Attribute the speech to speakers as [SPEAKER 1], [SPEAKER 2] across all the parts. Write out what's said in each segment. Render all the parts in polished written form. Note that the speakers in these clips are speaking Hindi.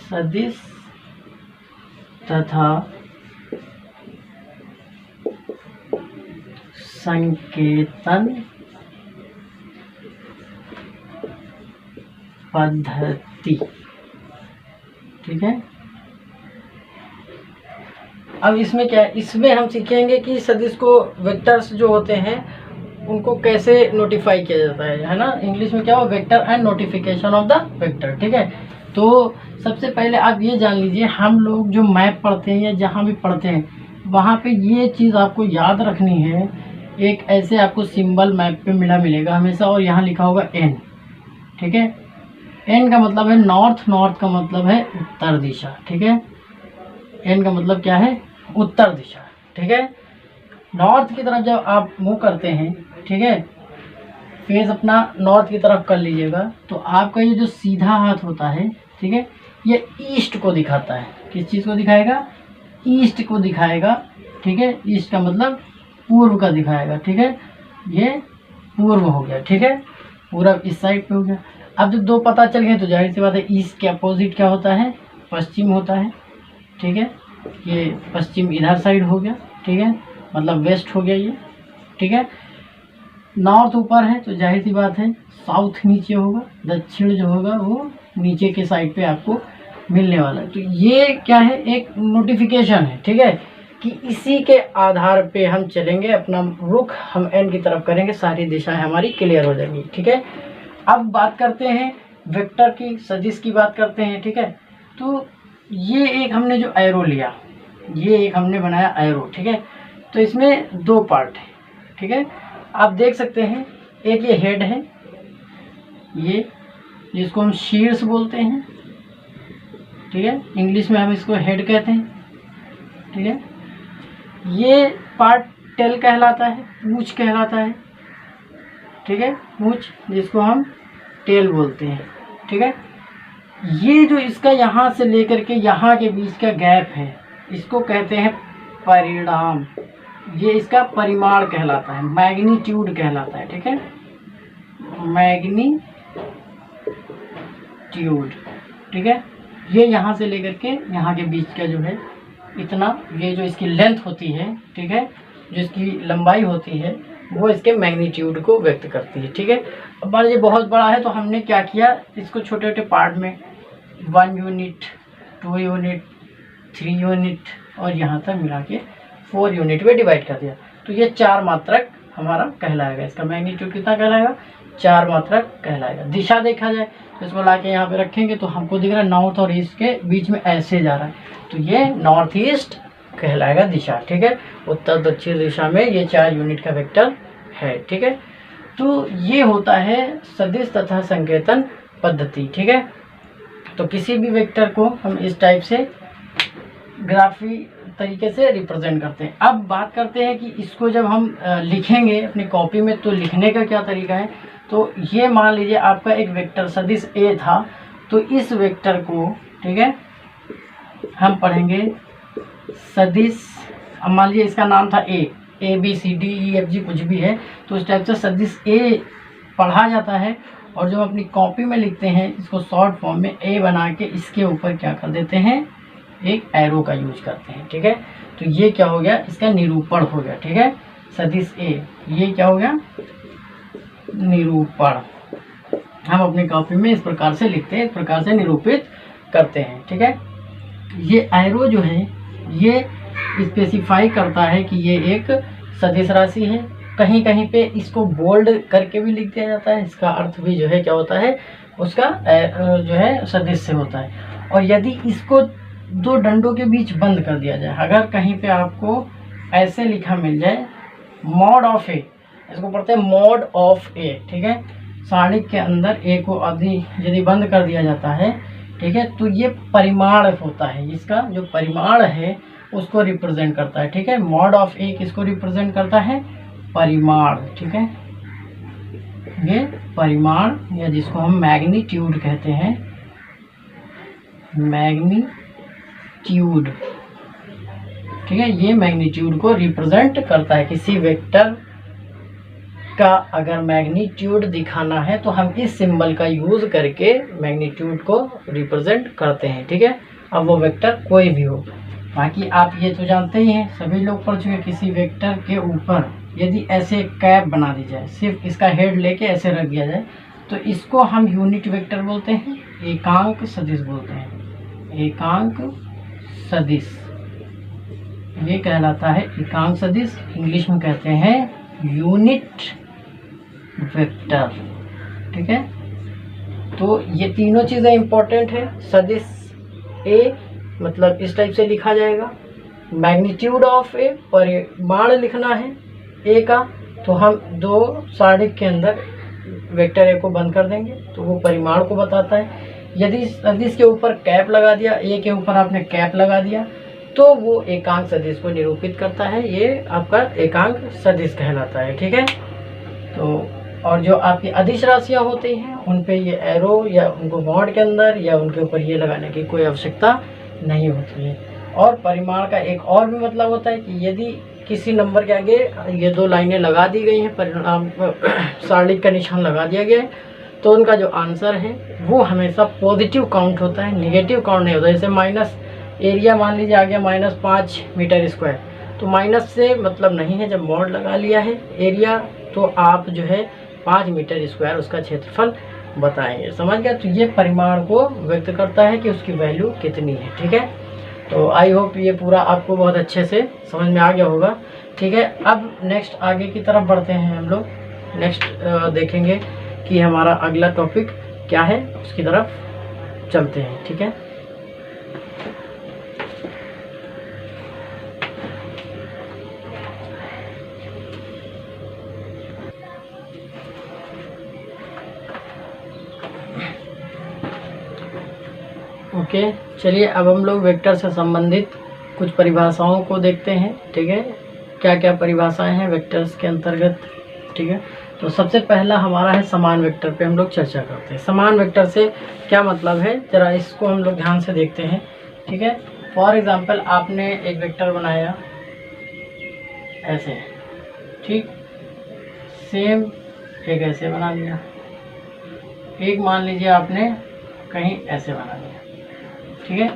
[SPEAKER 1] सदिश तथा संकेतन पद्धति। ठीक है, अब इसमें क्या है, इसमें हम सीखेंगे कि सदिश को वेक्टर्स जो होते हैं उनको कैसे नोटिफाई किया जाता है ना। इंग्लिश में क्या हो, vector and notification of the vector. ठीक है, तो सबसे पहले आप ये जान लीजिए, हम लोग जो मैप पढ़ते हैं या जहाँ भी पढ़ते हैं वहाँ पे ये चीज़ आपको याद रखनी है। एक ऐसे आपको सिंबल मैप पे मिलेगा हमेशा, और यहाँ लिखा होगा एन। ठीक है, एन का मतलब है नॉर्थ, नॉर्थ का मतलब है उत्तर दिशा। ठीक है, एन का मतलब क्या है, उत्तर दिशा। ठीक है, नॉर्थ की तरफ जब आप मूव करते हैं, ठीक है, फेस अपना नॉर्थ की तरफ कर लीजिएगा, तो आपका ये जो सीधा हाथ होता है, ठीक है, ये ईस्ट को दिखाता है। किस चीज़ को दिखाएगा, ईस्ट को दिखाएगा। ठीक है, ईस्ट का मतलब पूर्व का दिखाएगा। ठीक है, ये पूर्व हो गया। ठीक है, पूरब इस साइड पे हो गया। अब जब दो पता चल गए तो जाहिर सी बात है ईस्ट के अपोजिट क्या होता है, पश्चिम होता है। ठीक है, ये पश्चिम इधर साइड हो गया। ठीक है, मतलब वेस्ट हो गया ये। ठीक है, नॉर्थ ऊपर है तो जाहिर सी बात है साउथ नीचे होगा, दक्षिण जो होगा वो नीचे के साइड पे आपको मिलने वाला है। तो ये क्या है, एक नोटिफिकेशन है। ठीक है, कि इसी के आधार पे हम चलेंगे, अपना रुख हम एन की तरफ करेंगे, सारी दिशाएं हमारी क्लियर हो जाएंगी। ठीक है, अब बात करते हैं वेक्टर की, सदिश की बात करते हैं। ठीक है, तो ये एक हमने जो एरो लिया, ये एक हमने बनाया एरो। ठीक है, तो इसमें दो पार्ट है। ठीक है, आप देख सकते हैं, एक ये हेड है, ये जिसको हम शीर्ष बोलते हैं। ठीक है, इंग्लिश में हम इसको हेड कहते हैं। ठीक है, ये पार्ट टेल कहलाता है, पूंछ कहलाता है। ठीक है, पूंछ जिसको हम टेल बोलते हैं। ठीक है, ये जो इसका यहाँ से लेकर के यहाँ के बीच का गैप है, इसको कहते हैं परिणाम। ये इसका परिमाण कहलाता है, मैग्नीट्यूड कहलाता है। ठीक है, मैग्नीट्यूड। ठीक है, ये यहाँ से लेकर के यहाँ के बीच का जो है इतना, ये जो इसकी लेंथ होती है, ठीक है, जो इसकी लंबाई होती है, वो इसके मैग्नीट्यूड को व्यक्त करती है। ठीक है, अब मान लीजिए बहुत बड़ा है तो हमने क्या किया, इसको छोटे छोटे पार्ट में 1 यूनिट, 2 यूनिट, 3 यूनिट और यहाँ तक मिला के 4 यूनिट में डिवाइड कर दिया। तो ये 4 मात्रक हमारा कहलाएगा। इसका मैग्नीट्यूड कितना कहलाएगा, 4 मात्रक कहलाएगा। दिशा देखा जाए तो इसको ला के यहाँ पे रखेंगे तो हमको दिख रहा है नॉर्थ और ईस्ट के बीच में ऐसे जा रहा है, तो ये नॉर्थ ईस्ट कहलाएगा दिशा। ठीक है, उत्तर दक्षिण दिशा में ये 4 यूनिट का वेक्टर है। ठीक है, तो ये होता है सदिश तथा संकेतन पद्धति। ठीक है, तो किसी भी वेक्टर को हम इस टाइप से ग्राफी तरीके से रिप्रेजेंट करते हैं। अब बात करते हैं कि इसको जब हम लिखेंगे अपनी कॉपी में, तो लिखने का क्या तरीका है। तो ये मान लीजिए आपका एक वेक्टर सदिश ए था, तो इस वेक्टर को, ठीक है, हम पढ़ेंगे सदिश, अब मान लीजिए इसका नाम था A B C D E F G कुछ भी है, तो इस टाइप से सदिश ए पढ़ा जाता है। और जब अपनी कॉपी में लिखते हैं इसको शॉर्ट फॉर्म में ए बना के इसके ऊपर क्या कर देते हैं, एक एरो का यूज करते हैं। ठीक है, तो ये क्या हो गया, इसका निरूपण हो गया। ठीक है, सदिश ए, ये क्या हो गया, निरूपण। हम अपनी कॉपी में इस प्रकार से लिखते हैं, इस प्रकार से निरूपित करते हैं। ठीक है, ये एरो जो है ये स्पेसिफाई करता है कि ये एक सदिश राशि है। कहीं कहीं पे इसको बोल्ड करके भी लिख दिया जाता है, इसका अर्थ भी जो है क्या होता है, उसका जो है सदिश से होता है। और यदि इसको 2 डंडों के बीच बंद कर दिया जाए, अगर कहीं पे आपको ऐसे लिखा मिल जाए मॉड ऑफ ए, इसको पढ़ते हैं मॉड ऑफ ए। ठीक है, सारणिक के अंदर ए को यदि बंद कर दिया जाता है, ठीक है, तो ये परिमाण होता है, इसका जो परिमाण है उसको रिप्रेजेंट करता है। ठीक है, मॉड ऑफ ए किसको रिप्रेजेंट करता है, परिमाण। ठीक है, ये परिमाण या जिसको हम मैग्नीट्यूड कहते हैं, मैग्नीट्यूड। ठीक है, ये मैग्नीट्यूड को रिप्रेजेंट करता है किसी वेक्टर इसका अगर मैग्नीट्यूड दिखाना है तो हम इस सिंबल का यूज़ करके मैग्नीट्यूड को रिप्रेजेंट करते हैं, ठीक है। अब वो वेक्टर कोई भी हो, बाकी आप ये तो जानते ही हैं, सभी लोग पढ़ चुके, किसी वेक्टर के ऊपर यदि ऐसे कैप बना दी जाए, सिर्फ इसका हेड लेके ऐसे रख दिया जाए, तो इसको हम यूनिट वेक्टर बोलते हैं, एकांक सदिश बोलते हैं। एकांक सदिश ये कहलाता है एकांक सदिश, इंग्लिश में कहते हैं यूनिट वेक्टर, ठीक है। तो ये तीनों चीज़ें इंपॉर्टेंट है। सदिश ए मतलब इस टाइप से लिखा जाएगा, मैग्नीट्यूड ऑफ ए परिमाण लिखना है ए का, तो हम दो सारणिक के अंदर वेक्टर ए को बंद कर देंगे तो वो परिमाण को बताता है। यदि सदिश के ऊपर कैप लगा दिया, ए के ऊपर आपने कैप लगा दिया, तो वो एकांक सदिश को निरूपित करता है, ये आपका एकांक सदिश कहलाता है, ठीक है। तो और जो आपकी अदिश राशियाँ होती हैं उन पे ये एरो या उनको बॉन्ड के अंदर या उनके ऊपर ये लगाने की कोई आवश्यकता नहीं होती है। और परिमाण का एक और भी मतलब होता है कि यदि किसी नंबर के आगे ये दो लाइनें लगा दी गई हैं, परिणाम सारणिक का निशान लगा दिया गया है, तो उनका जो आंसर है वो हमेशा पॉजिटिव काउंट होता है, नेगेटिव काउंट नहीं होता। जैसे माइनस एरिया मान लीजिए आ गया -5 मीटर स्क्वायर, तो माइनस से मतलब नहीं है, जब मॉड लगा लिया है एरिया तो आप जो है 5 मीटर स्क्वायर उसका क्षेत्रफल बताएंगे, समझ गया। तो ये परिमाण को व्यक्त करता है कि उसकी वैल्यू कितनी है, ठीक है। तो आई होप ये पूरा आपको बहुत अच्छे से समझ में आ गया होगा, ठीक है। अब नेक्स्ट आगे की तरफ बढ़ते हैं हम लोग, नेक्स्ट देखेंगे कि हमारा अगला टॉपिक क्या है, उसकी तरफ चलते हैं, ठीक है। ओके चलिए अब हम लोग वेक्टर से संबंधित कुछ परिभाषाओं को देखते हैं, ठीक है। क्या क्या परिभाषाएं हैं वेक्टर्स के अंतर्गत, ठीक है। तो सबसे पहला हमारा है समान वेक्टर पे हम लोग चर्चा करते हैं। समान वेक्टर से क्या मतलब है, जरा इसको हम लोग ध्यान से देखते हैं, ठीक है। फॉर एग्जांपल आपने एक वेक्टर बनाया ऐसे, ठीक, सेम एक ऐसे बना लिया, एक मान लीजिए आपने कहीं ऐसे बना लिया, ठीक है।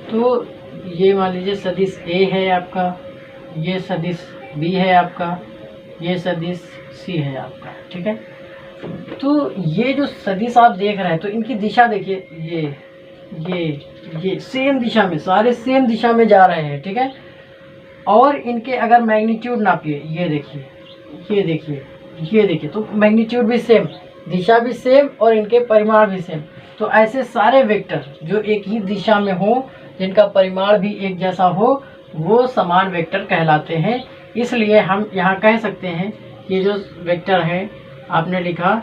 [SPEAKER 1] तो ये मान लीजिए सदिश ए है आपका, ये सदिश बी है आपका, ये सदिश सी है आपका, ठीक है। तो ये जो सदिश आप देख रहे हैं तो इनकी दिशा देखिए, ये सेम दिशा में, सारे सेम दिशा में जा रहे हैं, ठीक है। और इनके अगर मैग्नीट्यूड नापिए, ये देखिए, ये देखिए, ये देखिए, तो मैग्नीट्यूड भी सेम, दिशा भी सेम और इनके परिमाण भी सेम। तो ऐसे सारे वेक्टर जो एक ही दिशा में हो, जिनका परिमाण भी एक जैसा हो, वो समान वेक्टर कहलाते हैं। इसलिए हम यहाँ कह सकते हैं ये जो वेक्टर है आपने लिखा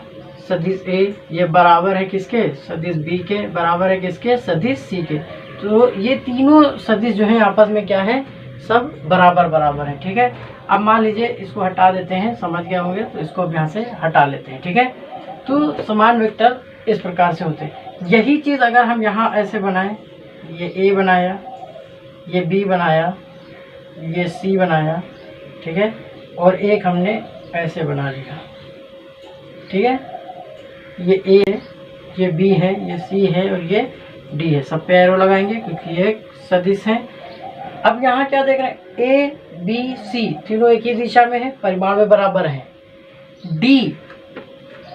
[SPEAKER 1] सदिश ए, ये बराबर है किसके, सदिश बी के, बराबर है किसके, सदिश सी के। तो ये तीनों सदिश जो है आपस में क्या है, सब बराबर बराबर है, ठीक है। अब मान लीजिए इसको हटा देते हैं, समझ गए होंगे, तो इसको यहाँ से हटा लेते हैं, ठीक है। तो समान वेक्टर इस प्रकार से होते हैं। यही चीज़ अगर हम यहाँ ऐसे बनाएं, ये ए बनाया, ये बी बनाया, ये सी बनाया, ठीक है, और एक हमने ऐसे बना लिया, ठीक है। ये ए है, ये बी है, ये सी है और ये डी है, सब पे एरो लगाएंगे क्योंकि ये सदिश है। अब यहाँ क्या देख रहे हैं, ए बी सी तीनों एक ही दिशा में है, परिमाण में बराबर है। डी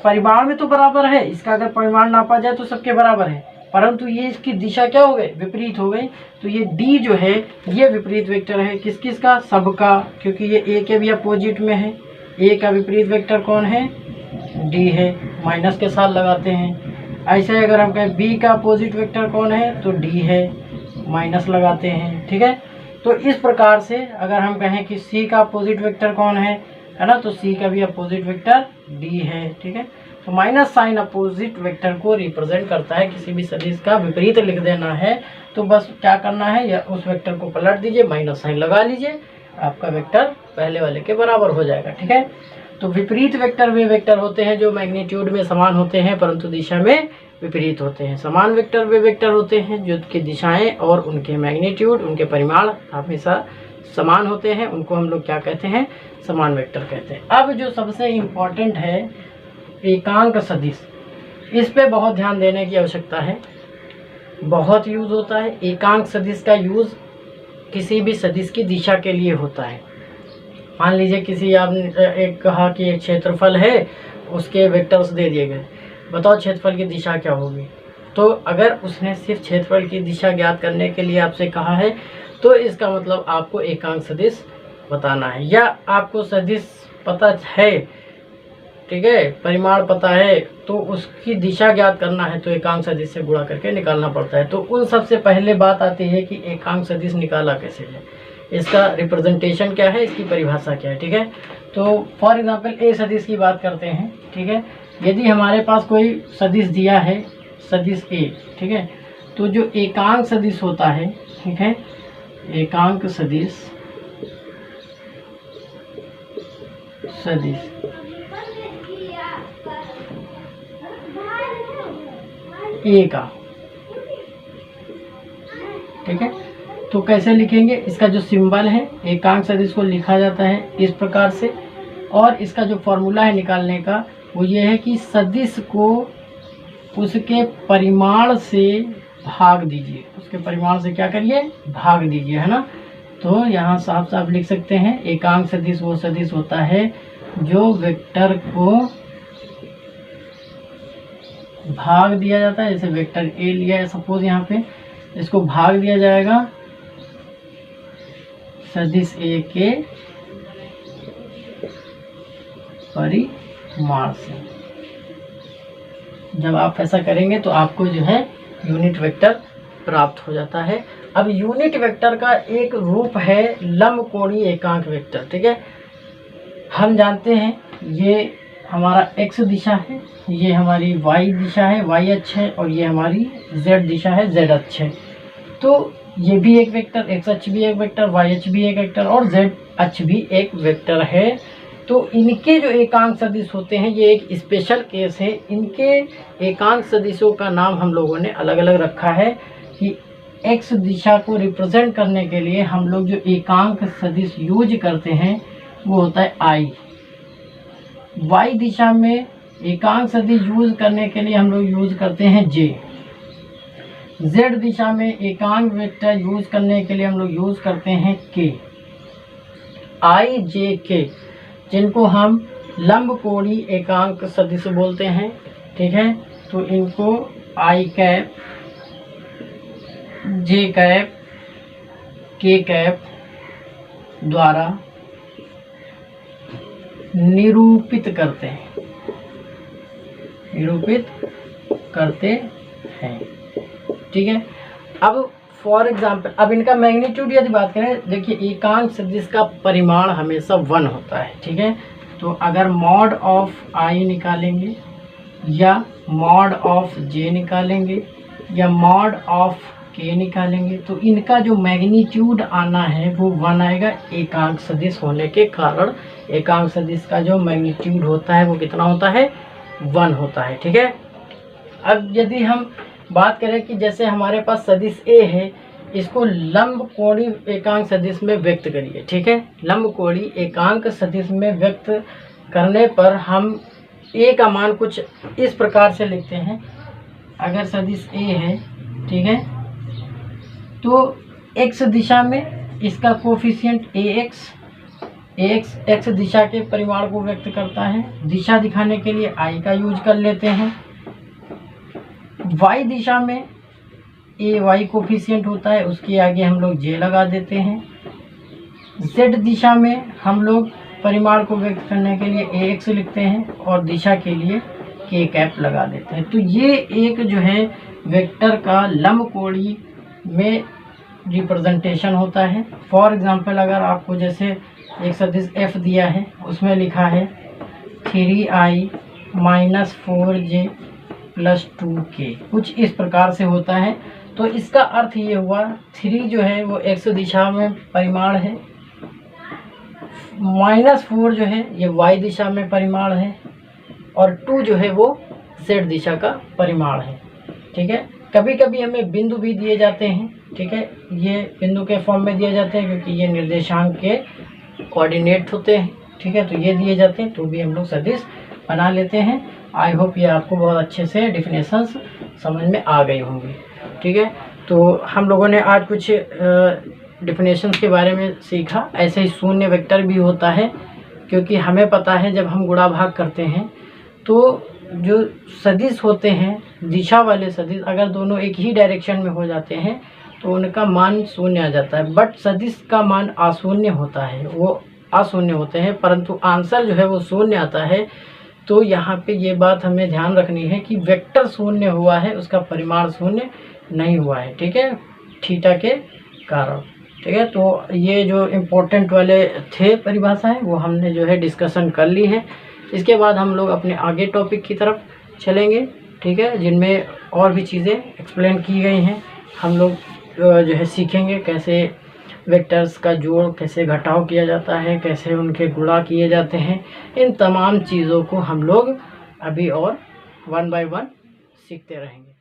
[SPEAKER 1] परिमाण में तो बराबर है, इसका अगर परिमाण नापा जाए तो सबके बराबर है, परंतु ये इसकी दिशा क्या हो गई, विपरीत हो गई। तो ये डी जो है ये विपरीत वेक्टर है, किस किस का, सबका, क्योंकि ये ए के भी अपोजिट में है। ए का विपरीत वेक्टर कौन है, डी है, माइनस के साथ लगाते हैं। ऐसे अगर हम कहें बी का अपोजिट वेक्टर कौन है, तो डी है, माइनस लगाते हैं, ठीक है। तो इस प्रकार से अगर हम कहें कि सी का अपोजिट वेक्टर कौन है ना, तो सी का भी अपोजिट वेक्टर डी है, ठीक है। तो माइनस साइन अपोजिट वेक्टर को रिप्रेजेंट करता है। किसी भी सदिश का विपरीत लिख देना है तो बस क्या करना है, या उस वेक्टर को पलट दीजिए, माइनस साइन लगा लीजिए, आपका वेक्टर पहले वाले के बराबर हो जाएगा, ठीक है। तो विपरीत वेक्टर वे वेक्टर होते हैं जो मैग्नीट्यूड में समान होते हैं परंतु दिशा में विपरीत होते हैं। समान वेक्टर वे वेक्टर होते हैं जो की दिशाएं और उनके मैग्नीट्यूड, उनके परिमाण हमेशा समान होते हैं उनको हम लोग क्या कहते हैं, समान वेक्टर कहते हैं। अब जो सबसे इम्पोर्टेंट है एकांक सदिश, इस पे बहुत ध्यान देने की आवश्यकता है, बहुत यूज़ होता है। एकांक सदिश का यूज़ किसी भी सदिश की दिशा के लिए होता है। मान लीजिए किसी आपने एक कहा कि एक क्षेत्रफल है, उसके वेक्टर्स दे दिए गए, बताओ क्षेत्रफल की दिशा क्या होगी। तो अगर उसने सिर्फ क्षेत्रफल की दिशा ज्ञात करने के लिए आपसे कहा है तो इसका मतलब आपको एकांक सदिश बताना है, या आपको सदिश पता है, ठीक है, परिमाण पता है, तो उसकी दिशा ज्ञात करना है तो एकांक सदिश से गुणा करके निकालना पड़ता है। तो उन सबसे पहले बात आती है कि एकांक सदिश निकाला कैसे है, इसका रिप्रेजेंटेशन क्या है, इसकी परिभाषा क्या है, ठीक है। तो फॉर एग्जांपल ए सदिश की बात करते हैं, ठीक है। यदि हमारे पास कोई सदिश दिया है, सदिश ए, ठीक है, तो जो एकांक सदिश होता है, ठीक है, एकांक सदिश ए का, ठीक है, तो कैसे लिखेंगे, इसका जो सिंबल है एकांक सदिश को लिखा जाता है इस प्रकार से, और इसका जो फॉर्मूला है निकालने का वो ये है कि सदिश को उसके परिमाण से भाग दीजिए, उसके परिमाण से क्या करिए, भाग दीजिए, है ना। तो यहाँ साफ साफ लिख सकते हैं एकांक सदिश वो सदिश होता है जो वेक्टर को भाग दिया जाता है। जैसे वेक्टर ए लिया है सपोज, यहाँ पे इसको भाग दिया जाएगा सदिश ए के परिमाण से। जब आप ऐसा करेंगे तो आपको जो है यूनिट वेक्टर प्राप्त हो जाता है। अब यूनिट वेक्टर का एक रूप है लंबकोणीय एकांक वेक्टर, ठीक है। हम जानते हैं ये हमारा x दिशा है, ये हमारी y दिशा है, y अक्ष है, और ये हमारी z दिशा है, z अक्ष है। तो ये भी एक वेक्टर, x अक्ष भी एक वेक्टर, y अक्ष भी एक वेक्टर, और z अक्ष भी एक वेक्टर है। तो इनके जो एकांक सदिश होते हैं ये एक स्पेशल केस है। इनके एकांक सदिशों का नाम हम लोगों ने अलग अलग रखा है कि x दिशा को रिप्रेजेंट करने के लिए हम लोग जो एकांक सदिश यूज करते हैं वो होता है I। y दिशा में एकांक सदिश यूज करने के लिए हम लोग यूज करते हैं J। z दिशा में एकांक वेक्टर यूज करने के लिए हम लोग यूज करते हैं K। I, J, K जिनको हम लंबकोणीय एकांक सदिश बोलते हैं, ठीक है। तो इनको I cap, J cap, K cap द्वारा निरूपित करते हैं, ठीक है। अब फॉर एग्जाम्पल, अब इनका मैग्नीट्यूड यदि बात करें, देखिए एकांक सदिश का परिमाण हमेशा 1 होता है, ठीक है। तो अगर मॉड ऑफ I निकालेंगे या मॉड ऑफ J निकालेंगे या मॉड ऑफ K निकालेंगे तो इनका जो मैग्नीट्यूड आना है वो 1 आएगा। एकांक सदिश होने के कारण एकांक सदिश का जो मैग्नीट्यूड होता है वो कितना होता है, 1 होता है, ठीक है। अब यदि हम बात करें कि जैसे हमारे पास सदिश ए है, इसको लंबकोणीय एकांक सदिश में व्यक्त करिए, ठीक है। लंबकोणीय एकांक सदिश में व्यक्त करने पर हम ए का मान कुछ इस प्रकार से लिखते हैं। अगर सदिश ए है, ठीक है, तो x दिशा में इसका कोफिशिएंट ax x दिशा के परिमाण को व्यक्त करता है। दिशा दिखाने के लिए I का यूज कर लेते हैं। y दिशा में ay कोफिशिएंट होता है, उसके आगे हम लोग j लगा देते हैं। z दिशा में हम लोग परिमाण को व्यक्त करने के लिए ax लिखते हैं और दिशा के लिए k कैप लगा देते हैं। तो ये एक जो है वेक्टर का लंबकोणीय में रिप्रेजेंटेशन होता है। फॉर एग्जांपल, अगर आपको जैसे एक सदिश f दिया है, उसमें लिखा है 3i - 4j + 2k, कुछ इस प्रकार से होता है। तो इसका अर्थ ये हुआ 3 जो है वो x दिशा में परिमाण है, -4 जो है ये y दिशा में परिमाण है, और 2 जो है वो z दिशा का परिमाण है, ठीक है। कभी कभी हमें बिंदु भी दिए जाते हैं, ठीक है। ये बिंदु के फॉर्म में दिए जाते हैं क्योंकि ये निर्देशांक के कोऑर्डिनेट होते हैं, ठीक है। तो ये दिए जाते हैं तो भी हम लोग सदिश बना लेते हैं। आई होप ये आपको बहुत अच्छे से डिफिनेशंस समझ में आ गई होंगी, ठीक है। तो हम लोगों ने आज कुछ डिफिनेशंस के बारे में सीखा। ऐसे ही शून्य वेक्टर भी होता है, क्योंकि हमें पता है जब हम गुणा भाग करते हैं तो जो सदिश होते हैं, दिशा वाले सदिश, अगर दोनों एक ही डायरेक्शन में हो जाते हैं तो उनका मान शून्य आ जाता है। बट सदिश का मान अशून्य होता है, वो अशून्य होते हैं, परंतु आंसर जो है वो शून्य आता है। तो यहाँ पे ये बात हमें ध्यान रखनी है कि वेक्टर शून्य हुआ है, उसका परिमाण शून्य नहीं हुआ है, ठीक है, थीटा के कारण, ठीक है। तो ये जो इम्पोर्टेंट वाले थे परिभाषाएं वो हमने जो है डिस्कशन कर ली है। इसके बाद हम लोग अपने आगे टॉपिक की तरफ चलेंगे, ठीक है, जिनमें और भी चीज़ें एक्सप्लेन की गई हैं। हम लोग जो है सीखेंगे कैसे वेक्टर्स का जोड़, कैसे घटाव किया जाता है, कैसे उनके गुणा किए जाते हैं। इन तमाम चीज़ों को हम लोग अभी और 1 बाय 1 सीखते रहेंगे।